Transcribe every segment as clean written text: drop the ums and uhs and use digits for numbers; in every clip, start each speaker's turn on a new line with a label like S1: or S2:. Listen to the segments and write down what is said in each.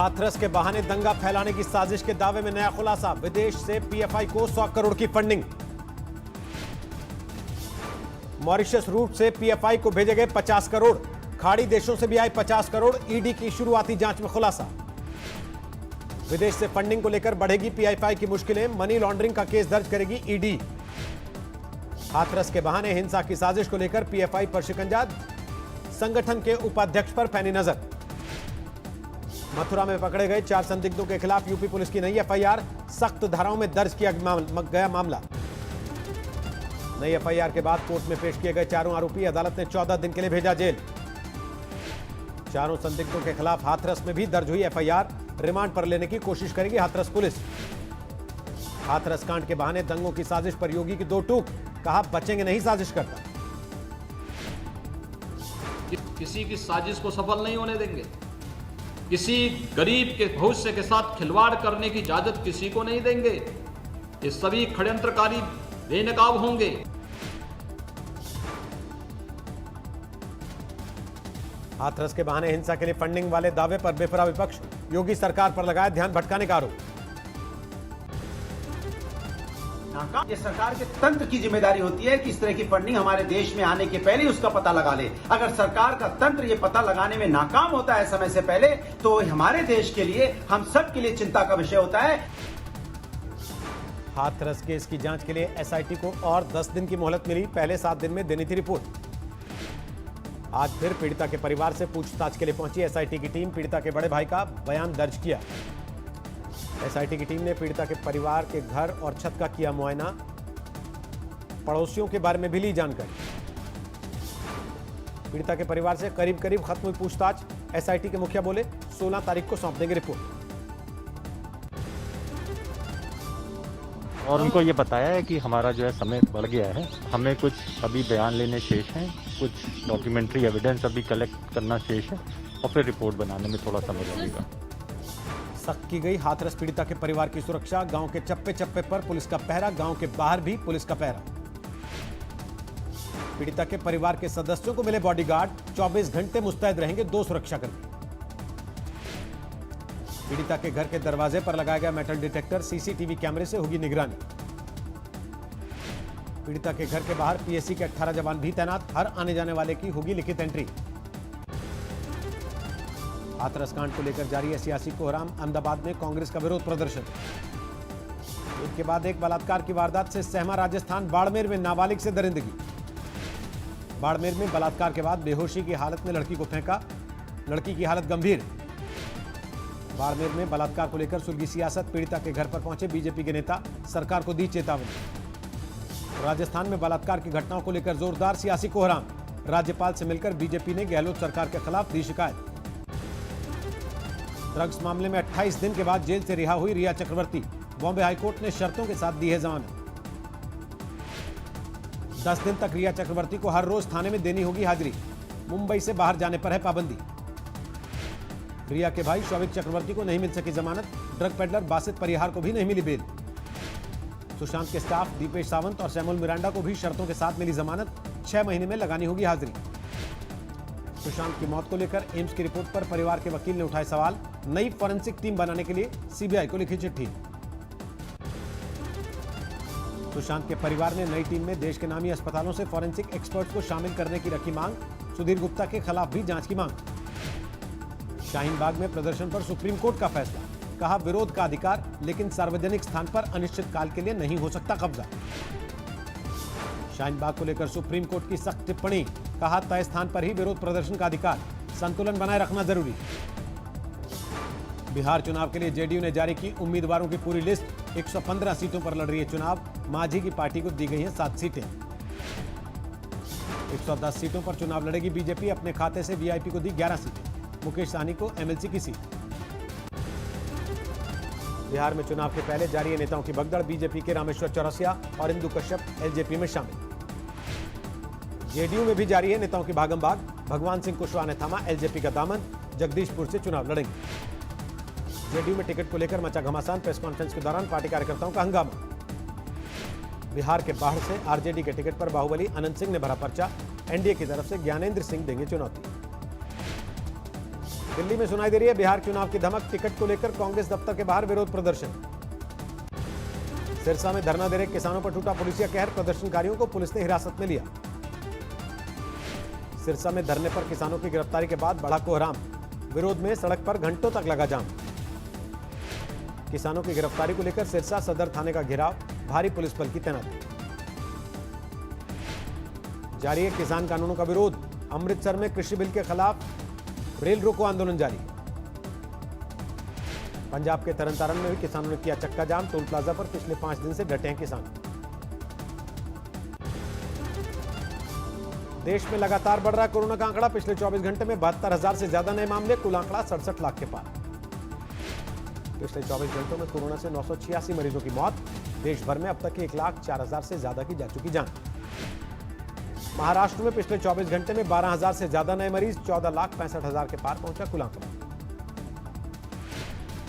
S1: हाथरस के बहाने दंगा फैलाने की साजिश के दावे में नया खुलासा। विदेश से पीएफआई को 100 करोड़ की फंडिंग। मॉरिशस रूट से पीएफआई को भेजे गए 50 करोड़। खाड़ी देशों से भी आए 50 करोड़। ईडी की शुरुआती जांच में खुलासा। विदेश से फंडिंग को लेकर बढ़ेगी पीएफआई की मुश्किलें। मनी लॉन्ड्रिंग का केस दर्ज करेगी ईडी। हाथरस के बहाने हिंसा की साजिश को लेकर पीएफआई पर शिकंजा। संगठन के उपाध्यक्ष पर पैनी नजर। मथुरा में पकड़े गए 4 संदिग्धों के खिलाफ यूपी पुलिस की नई एफआईआर। सख्त धाराओं में दर्ज किया गया मामला। नई एफआईआर के बाद कोर्ट में पेश किए गए चारों आरोपी अदालत ने 14 दिन के लिए भेजा जेल। चारों संदिग्धों के खिलाफ हाथरस में भी दर्ज हुई एफआईआर। रिमांड पर लेने की कोशिश करेगी हाथरस पुलिस। हाथरस कांड के बहाने दंगों की साजिश पर योगी की 2 टूक। कहा बचेंगे नहीं साजिश करता।
S2: किसी की साजिश को सफल नहीं होने देंगे। किसी गरीब के भविष्य के साथ खिलवाड़ करने की इजाजत किसी को नहीं देंगे। ये सभी षड्यंत्रकारी बेनकाब होंगे।
S1: हाथरस के बहाने हिंसा के लिए फंडिंग वाले दावे पर बेपरा विपक्ष। योगी सरकार पर लगाया ध्यान भटकाने का आरोप।
S3: ये सरकार के तंत्र की जिम्मेदारी होती है कि इस तरह की फंडिंग हमारे देश में आने के पहले उसका पता लगा ले। अगर सरकार का तंत्र ये पता लगाने में नाकाम होता है समय से पहले, तो हमारे देश के लिए, हम सब के लिए चिंता का विषय होता है।
S1: हाथरस केस की जांच के लिए एसआईटी को और 10 दिन की मोहलत मिली। पहले 7 दिन में देनी थी रिपोर्ट। आज फिर पीड़िता के परिवार से पूछताछ के लिए पहुंची एसआईटी की टीम। पीड़िता के बड़े भाई का बयान दर्ज किया। एसआईटी की टीम ने पीड़िता के परिवार के घर और छत का किया मुआयना। पड़ोसियों के बारे में भी ली जानकारी। पीड़िता के परिवार से करीब करीब खत्म हुई पूछताछ। एसआईटी के मुखिया बोले 16 तारीख को सौंप देंगे रिपोर्ट।
S4: और उनको ये बताया है कि हमारा जो है समय बढ़ गया है, हमें कुछ अभी बयान लेने शेष हैं, कुछ डॉक्यूमेंट्री एविडेंस अभी कलेक्ट करना शेष है और फिर रिपोर्ट बनाने में थोड़ा समय लगेगा।
S1: सख्त की गई हाथरस पीड़िता के परिवार की सुरक्षा। गांव के चप्पे चप्पे पर पुलिस का पहरा। गांव के बाहर भी पुलिस का पहरा। पीड़िता के परिवार के सदस्यों को मिले बॉडीगार्ड। 24 घंटे मुस्तैद रहेंगे 2 सुरक्षाकर्मी। पीड़िता के घर के दरवाजे पर लगाया गया मेटल डिटेक्टर। सीसीटीवी कैमरे से होगी निगरानी। पीड़िता के घर के बाहर पीएससी के 18 जवान भी तैनात। हर आने जाने वाले की होगी लिखित एंट्री। हाथरस कांड को लेकर जारी है सियासी कोहराम। अहमदाबाद में कांग्रेस का विरोध प्रदर्शन। एक के बाद एक बलात्कार की वारदात से सहमा राजस्थान। बाड़मेर में नाबालिग से दरिंदगी। बाड़मेर में बलात्कार के बाद बेहोशी की हालत में लड़की को फेंका। लड़की की हालत गंभीर। बाड़मेर में बलात्कार को लेकर सुलगी सियासत। पीड़िता के घर पर पहुंचे बीजेपी के नेता। सरकार को दी चेतावनी। राजस्थान में बलात्कार की घटनाओं को लेकर जोरदार सियासी कोहराम। राज्यपाल से मिलकर बीजेपी ने गहलोत सरकार के खिलाफ दी शिकायत। ड्रग्स मामले में 28 दिन के बाद जेल से रिहा हुई रिया चक्रवर्ती। बॉम्बे हाईकोर्ट ने शर्तों के साथ दी है जमानत। 10 दिन तक रिया चक्रवर्ती को हर रोज थाने में देनी होगी हाजिरी। मुंबई से बाहर जाने पर है पाबंदी। रिया के भाई शौविक चक्रवर्ती को नहीं मिल सकी जमानत। ड्रग पेडलर बासित परिहार को भी नहीं मिली बेल। सुशांत के स्टाफ दीपेश सावंत और सैमुअल मिरांडा को भी शर्तों के साथ मिली जमानत। 6 महीने में लगानी होगी हाजिरी। सुशांत की मौत को लेकर एम्स की रिपोर्ट पर परिवार के वकील ने उठाए सवाल। नई फॉरेंसिक टीम बनाने के लिए सीबीआई को लिखी चिट्ठी। सुशांत के परिवार ने नई टीम में देश के नामी अस्पतालों से फॉरेंसिक एक्सपर्ट्स को शामिल करने की रखी मांग। सुधीर गुप्ता के खिलाफ भी जांच की मांग। शाहीन बाग में प्रदर्शन पर सुप्रीम कोर्ट का फैसला। कहा विरोध का अधिकार, लेकिन सार्वजनिक स्थान पर अनिश्चित काल के लिए नहीं हो सकता कब्जा। शाहीन बाग को लेकर सुप्रीम कोर्ट की सख्त टिप्पणी। कहा तय स्थान पर ही विरोध प्रदर्शन का अधिकार, संतुलन बनाए रखना जरूरी। बिहार चुनाव के लिए जेडीयू ने जारी की उम्मीदवारों की पूरी लिस्ट। 115 सीटों पर लड़ रही है चुनाव। मांझी की पार्टी को दी गई हैं 7 सीटें। 110 सीटों पर चुनाव लड़ेगी बीजेपी। अपने खाते से वीआईपी को दी 11 सीटें। मुकेश सहनी को एमएलसी की सीट। बिहार में चुनाव के पहले जारी है नेताओं की भगदड़। बीजेपी के रामेश्वर चौरसिया और इंदु कश्यप एलजेपी में शामिल। जेडीयू में भी जारी है नेताओं की भागम-भाग। भगवान सिंह कुशवाहा ने थामा एलजेपी का दामन। जगदीशपुर से चुनाव लड़ेंगे। जेडीयू में टिकट को लेकर मचा घमासान। प्रेस कॉन्फ्रेंस के दौरान पार्टी कार्यकर्ताओं का हंगामा। बिहार के बाढ़ से आरजेडी के टिकट पर बाहुबली अनंत सिंह ने भरा पर्चा। एनडीए की तरफ से ज्ञानेंद्र सिंह देंगे चुनौती। दिल्ली में सुनाई दे रही है बिहार चुनाव की धमक। टिकट को लेकर कांग्रेस दफ्तर के बाहर विरोध प्रदर्शन। सिरसा में धरना दे रहे किसानों पर टूटा पुलिसिया कहर। प्रदर्शनकारियों को पुलिस ने हिरासत में लिया। सिरसा में धरने पर किसानों की गिरफ्तारी के बाद बढ़ा कोहराम। विरोध में सड़क पर घंटों तक लगा जाम। किसानों की गिरफ्तारी को लेकर सिरसा सदर थाने का घेराव, भारी पुलिस बल की तैनाती। जारी है किसान कानूनों का विरोध। अमृतसर में कृषि बिल के खिलाफ रेल रोको आंदोलन जारी। पंजाब के तरनतारन में भी किसानों ने किया चक्का जाम। टोल प्लाजा पर पिछले 5 दिन से डटे हैं किसान। देश में लगातार बढ़ रहा कोरोना का आंकड़ा। पिछले 24 घंटे में 72,000 से ज्यादा नए मामले। कुल आंकड़ा 67 लाख के पार। पिछले 24 घंटों में कोरोना से 986 मरीजों की मौत। देश भर में अब तक 1,04,000 से ज्यादा की जा चुकी जान। महाराष्ट्र में पिछले 24 घंटे में 12,000 से ज्यादा नए मरीज। 14,65,000 के पार पहुंचा कुल आंकड़ा।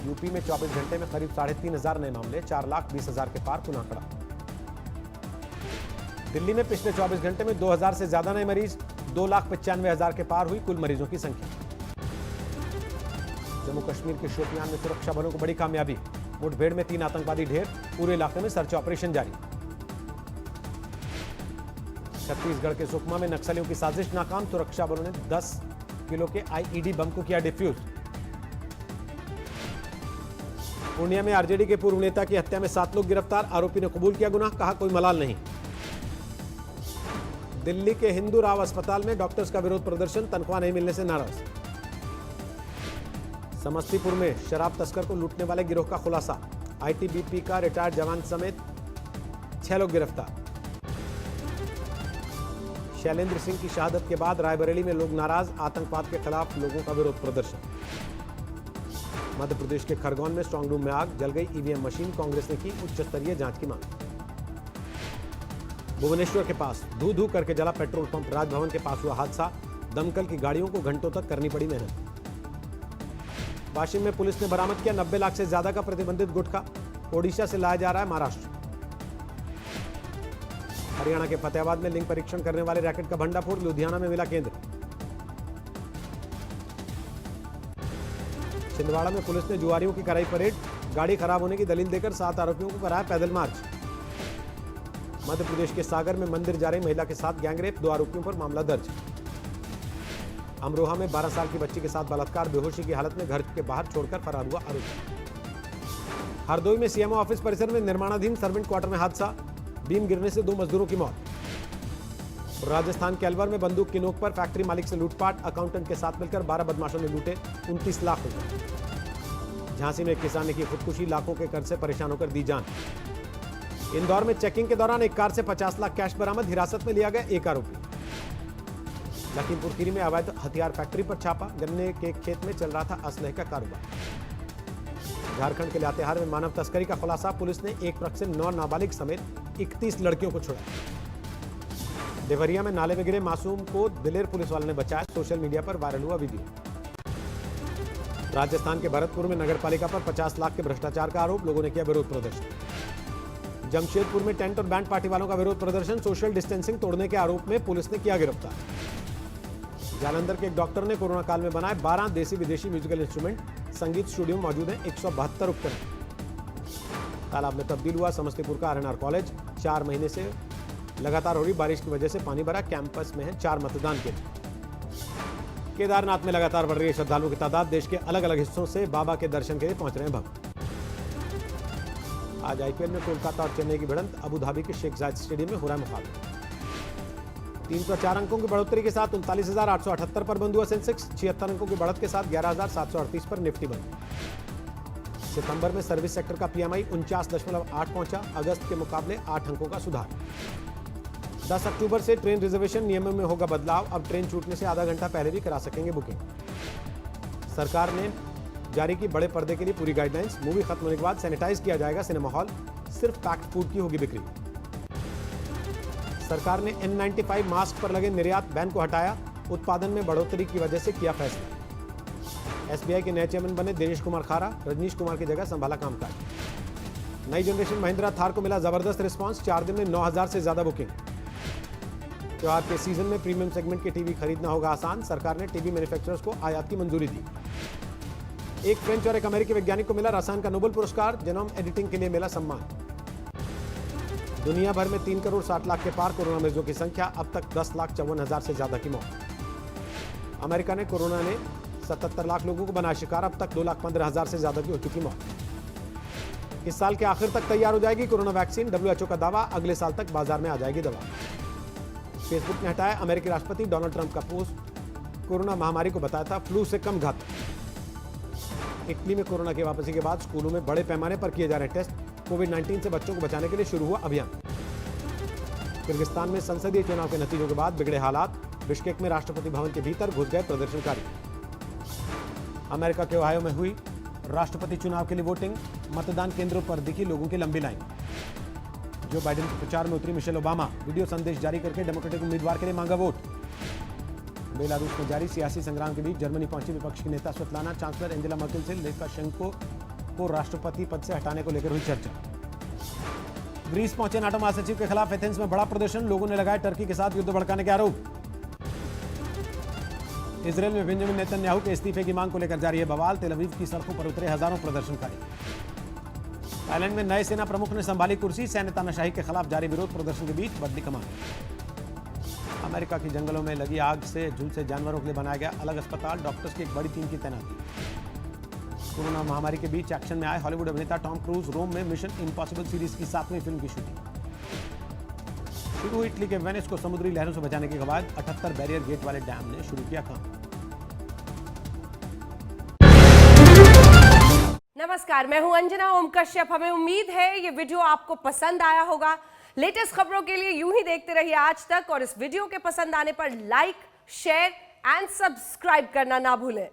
S1: यूपी में 24 घंटे में करीब 3,500 नए मामले। 4,20,000 के पार कुल आंकड़ा। दिल्ली में पिछले 24 घंटे में 2,000 से ज्यादा नए मरीज। 2,95,000 के पार हुई कुल मरीजों की संख्या। जम्मू कश्मीर के शोपियान में सुरक्षा बलों को बड़ी कामयाबी। मुठभेड़ में 3 आतंकवादी ढेर। पूरे इलाके में सर्च ऑपरेशन जारी। छत्तीसगढ़ के सुकमा में नक्सलियों की साजिश नाकाम। सुरक्षा बलों ने 10 किलो के आईईडी बम को किया डिफ्यूज। पूर्णिया में आरजेडी के पूर्व नेता की हत्या में 7 लोग गिरफ्तार। आरोपी ने कबूल किया गुनाह, कहा कोई मलाल नहीं। दिल्ली के हिंदू राव अस्पताल में डॉक्टर्स का विरोध प्रदर्शन। तनख्वाह नहीं मिलने से नाराज। समस्तीपुर में शराब तस्कर को लूटने वाले गिरोह का खुलासा। आईटीबीपी का रिटायर्ड जवान समेत 6 लोग गिरफ्तार। शैलेंद्र सिंह की शहादत के बाद रायबरेली में लोग नाराज। आतंकवाद के खिलाफ लोगों का विरोध प्रदर्शन। मध्य प्रदेश के खरगोन में स्ट्रांग रूम में आग। जल गई ईवीएम मशीन। कांग्रेस ने की उच्च स्तरीय जांच की मांग। भुवनेश्वर के पास धू धू करके जला पेट्रोल पंप। राजभवन के पास हुआ हादसा। दमकल की गाड़ियों को घंटों तक करनी पड़ी मेहनत। वाशिम में पुलिस ने बरामद किया 90 लाख से ज्यादा का प्रतिबंधित गुटखा। ओडिशा से लाया जा रहा है महाराष्ट्र। हरियाणा के फतेहाबाद में लिंग परीक्षण करने वाले रैकेट का भंडाफोड़। लुधियाना में मिला केंद्र। छिंदवाड़ा में पुलिस ने जुआरियों की कराई परेड। गाड़ी खराब होने की दलील देकर 7 आरोपियों को कराया पैदल मार्च। मध्य प्रदेश के सागर में मंदिर जा रही महिला के साथ गैंगरेप। 2 आरोपियों पर मामला दर्ज। अमरोहा में 12 साल की बच्ची के साथ बलात्कार। बेहोशी की हालत में घर के बाहर छोड़कर फरार हुआ आरोपी। हरदोई में सीएमओ ऑफिस परिसर में निर्माणाधीन सर्वेंट क्वार्टर में हादसा। बीम गिरने से 2 मजदूरों की मौत। राजस्थान के अलवर में बंदूक की नोक पर फैक्ट्री मालिक से लूटपाट। अकाउंटेंट के साथ मिलकर 12 बदमाशों ने लूटे 29 लाख रुपए। झांसी में एक किसान ने की खुदकुशी। लाखों के कर्ज से परेशान होकर दी जान। इंदौर में चेकिंग के दौरान एक कार से 50 लाख कैश बरामद। हिरासत में लिया गया एक आरोपी। लखीमपुर खीरी में अवैध हथियार फैक्ट्री पर छापा। गन्ने के खेत में चल रहा था असलहे का कारोबार। झारखंड के लातेहार में मानव तस्करी का खुलासा। पुलिस ने एक ट्रक से 9 नाबालिग समेत 31 लड़कियों को छुड़ाया। देवरिया में नाले में गिरे मासूम को दिलेर पुलिस वाले ने बचाया। सोशल मीडिया पर वायरल हुआ वीडियो। राजस्थान के भरतपुर में नगर पालिका पर 50 लाख के भ्रष्टाचार का आरोप। लोगों ने किया विरोध प्रदर्शन। जमशेदपुर में टेंट और बैंड पार्टी वालों का विरोध प्रदर्शन। सोशल डिस्टेंसिंग तोड़ने के आरोप में पुलिस ने किया गिरफ्तार। जालंधर के एक डॉक्टर ने कोरोना काल में बनाए 12 देसी विदेशी म्यूजिकल इंस्ट्रूमेंट। संगीत स्टूडियो मौजूद है 172 उपकरण। तालाब में तब्दील हुआ समस्तीपुर का आरएनआर कॉलेज। 4 महीने से लगातार हो रही बारिश की वजह से पानी भरा। कैंपस में है 4 मतदान केंद्र। केदारनाथ में लगातार बढ़ रही है श्रद्धालुओं की तादाद। देश के अलग अलग हिस्सों से बाबा के दर्शन के लिए पहुंच रहे हैं भक्त। आज आईपीएल में कोलकाता और चेन्नई की भिड़ंत। अबू धाबी के शेख जायद स्टेडियम में हो रहा है मुकाबला। 304 अंकों की बढ़ोतरी के साथ 39,878 पर बंद हुआ सेंसेक्स। 76 अंकों की बढ़त के साथ 11,738 पर निफ्टी बंद। सितंबर में सर्विस सेक्टर का पीएमआई 49.8 पहुंचा। अगस्त के मुकाबले 8 अंकों का सुधार। 10 अक्टूबर से ट्रेन रिजर्वेशन नियमों में होगा बदलाव। अब ट्रेन छूटने से आधा घंटा पहले भी करा सकेंगे बुकिंग। सरकार ने जारी की बड़े पर्दे के लिए पूरी गाइडलाइंस। मूवी खत्म होने के बाद सैनिटाइज किया जाएगा सिनेमा हॉल। सिर्फ पैक्ड फूड की होगी बिक्री। सरकार ने N95 मास्क पर लगे निर्यात बैन को हटाया। उत्पादन में बढ़ोतरी की वजह से किया फैसला। एसबीआई के नए चेयरमैन बने दिनेश कुमार खारा। रजनीश कुमार की जगह संभाला कामकाज। नई जनरेशन महिंद्रा थार को मिला जबरदस्त रिस्पांस। 4 दिन में 9,000 से ज्यादा बुकिंग। त्योहार के सीजन में प्रीमियम सेगमेंट के टीवी खरीदना होगा आसान। सरकार ने टीवी मैन्युफैक्चरर्स को आयात की मंजूरी दी। एक फ्रेंच और एक अमेरिकी वैज्ञानिक को मिला रसायन का नोबेल पुरस्कार, जेनोम एडिटिंग के लिए मिला सम्मान। दुनिया भर में 3 करोड़ 60 लाख के पार कोरोना मरीजों की संख्या, अब तक 10,54,000 से ज्यादा की मौत। अमेरिका ने कोरोना ने 77 लाख लोगों को बनाया शिकार, अब तक 2,15,000 से ज्यादा की हो चुकी मौत। इस साल के आखिर तक तैयार हो जाएगी कोरोना वैक्सीन, WHO का दावा, अगले साल तक बाजार में आ जाएगी दवा। फेसबुक ने हटाया अमेरिकी राष्ट्रपति डोनाल्ड ट्रंप का पोस्ट, कोरोना महामारी को बताया था फ्लू से कम घातक। इटली में कोरोना की वापसी के बाद स्कूलों में बड़े पैमाने पर किए जा रहे टेस्ट, कोविड-19 से बच्चों को बचाने के लिए शुरू हुआ अभियान। किर्गिस्तान में संसदीय चुनाव के नतीजों के बाद बिगड़े हालात, बिश्केक में राष्ट्रपति भवन के भीतर घुस गए प्रदर्शनकारी। अमेरिका के ओहायो में हुई राष्ट्रपति चुनाव के लिए वोटिंग, मतदान केंद्रों पर दिखी लोगों की लंबी लाइन। जो बाइडेन के प्रचार में उतरी मिशेल ओबामा, वीडियो संदेश जारी करके डेमोक्रेटिक उम्मीदवार के लिए मांगा वोट। बेलारूस में जारी सियासी संग्राम के बीच जर्मनी पहुंची विपक्ष की नेता स्वेतलाना, चांसलर एंजेला मर्केल से लुकाशेंको को राष्ट्रपति पद से हटाने को लेकर हुई चर्चा। ग्रीस पहुंचे नाटो महासचिव के खिलाफ एथेंस में बड़ा प्रदर्शन, लोगों ने लगाए टर्की के साथ युद्ध भड़काने के आरोप। इजरायल में बेंजामिन नेतन्याहू के इस्तीफे की मांग को लेकर जारी है बवाल, तेल अवीव की सड़कों पर उतरे हजारों प्रदर्शनकारी। थाईलैंड में नए सेना प्रमुख ने संभाली कुर्सी, सैन्य तानाशाही के खिलाफ जारी विरोध प्रदर्शन के बीच बदली कमान। अमेरिका के जंगलों में लगी आग से झुलसे जानवरों के लिए बनाया गया अलग अस्पताल, डॉक्टर्स की एक बड़ी टीम की तैनाती। कोरोना महामारी के बीच एक्शन में आए हॉलीवुड अभिनेता टॉम क्रूज रोम में मिशन इम्पॉसिबल सीरीज की 7वीं फिल्म की शूटिंग। शुरू हुई इटली के वेनिस को समुद्री लहरों से बचाने की कवायद, 78 बैरियर गेट वाले डैम ने शुरू किया काम।
S5: नमस्कार, मैं हूं अंजना ओम कश्यप। हमें उम्मीद है ये वीडियो आपको पसंद आया होगा। लेटेस्ट खबरों के लिए यूं ही देखते रहिए आज तक, और इस वीडियो के पसंद आने पर लाइक, शेयर एंड सब्सक्राइब करना ना भूलें।